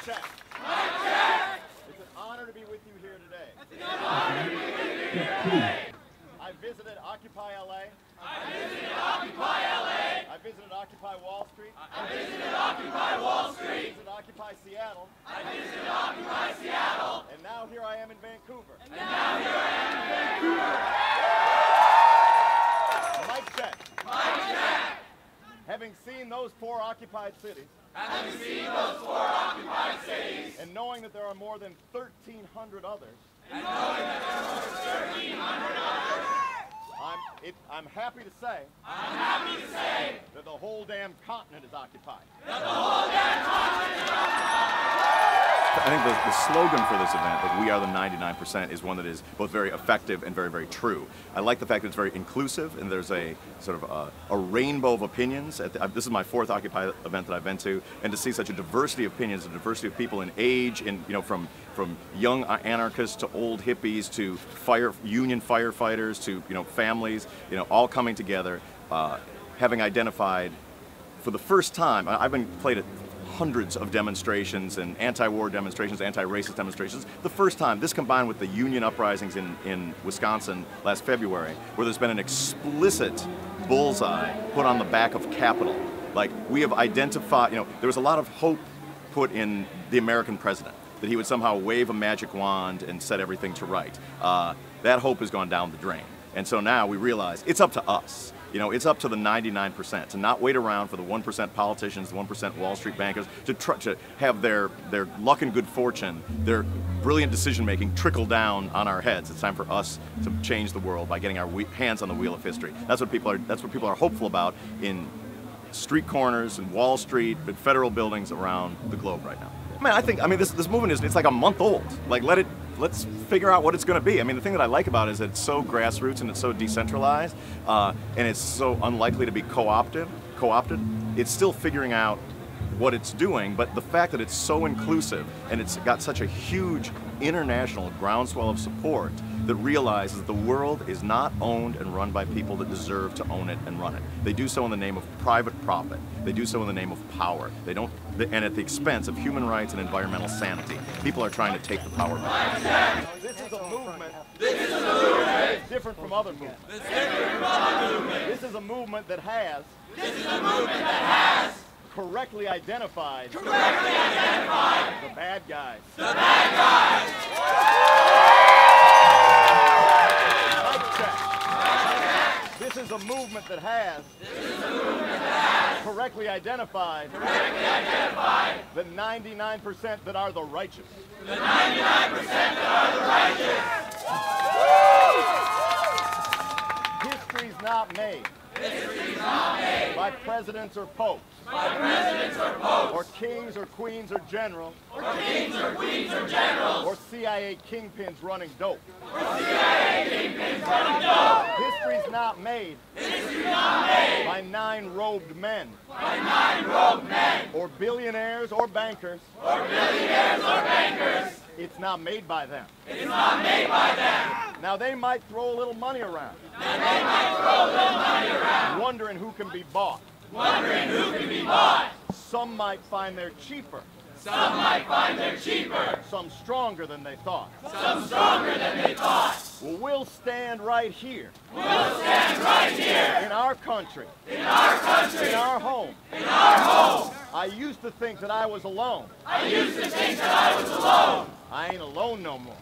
check. Mic check. It's an honor to be with you here today. It's an honor to be with you here today. I visited Occupy LA. I visited Occupy LA. I visited Occupy Wall Street. I visited Occupy Wall Street. I visited Occupy Seattle. I visited Occupy Seattle. And now here I am in Vancouver. And now here I am in Vancouver. Mic check. Mic check. Having seen those four occupied cities. Having seen those four occupied cities. And knowing that there are more than 1,300 others. And knowing that there are more than 1,300 others. I'm happy to say. I'm happy to say that the whole damn continent is occupied. That the whole damn continent is occupied. I think the slogan for this event, that we are the 99%, is one that is both very effective and very, very true. I like the fact that it's very inclusive and there's a sort of a rainbow of opinions. This is my fourth Occupy event that I've been to, and to see such a diversity of opinions, a diversity of people in age, and from young anarchists to old hippies to union firefighters to families, all coming together, having identified for the first time. I've been played at hundreds of demonstrations and anti-war demonstrations, anti-racist demonstrations. The first time, this combined with the union uprisings in Wisconsin last February, where there's been an explicit bullseye put on the back of Capitol. Like, we have identified, there was a lot of hope put in the American president, that he would somehow wave a magic wand and set everything to right. That hope has gone down the drain. And so now we realize it's up to us. It's up to the 99% to not wait around for the 1% politicians, the 1% Wall Street bankers to have their luck and good fortune, their brilliant decision-making trickle down on our heads. It's time for us to change the world by getting our hands on the wheel of history. That's what people are hopeful about in street corners and Wall Street, and federal buildings around the globe right now. This movement it's like a month old. Like, let's figure out what it's going to be. The thing that I like about it is that it's so grassroots and it's so decentralized, and it's so unlikely to be co-opted. It's still figuring out what it's doing, but the fact that it's so inclusive and it's got such a huge international groundswell of support that realizes that the world is not owned and run by people that deserve to own it and run it. They do so in the name of private profit. They do so in the name of power. And at the expense of human rights and environmental sanity. People are trying to take the power back. This is a movement. It's different from other movements. This is a movement that has. Correctly identified. The bad guys. This is a movement that has correctly identified the 99% that are the righteous. History's not made by presidents or popes. Or kings or queens or generals. Or CIA kingpins running dope. History's not made by nine-robed men. Or billionaires or bankers. It's not made by them. Now, they might throw a little money around. Wondering who can be bought. Some might find they're cheaper. Some stronger than they thought. Well, we'll stand right here. In our country. In our home. I used to think that I was alone. I ain't alone no more.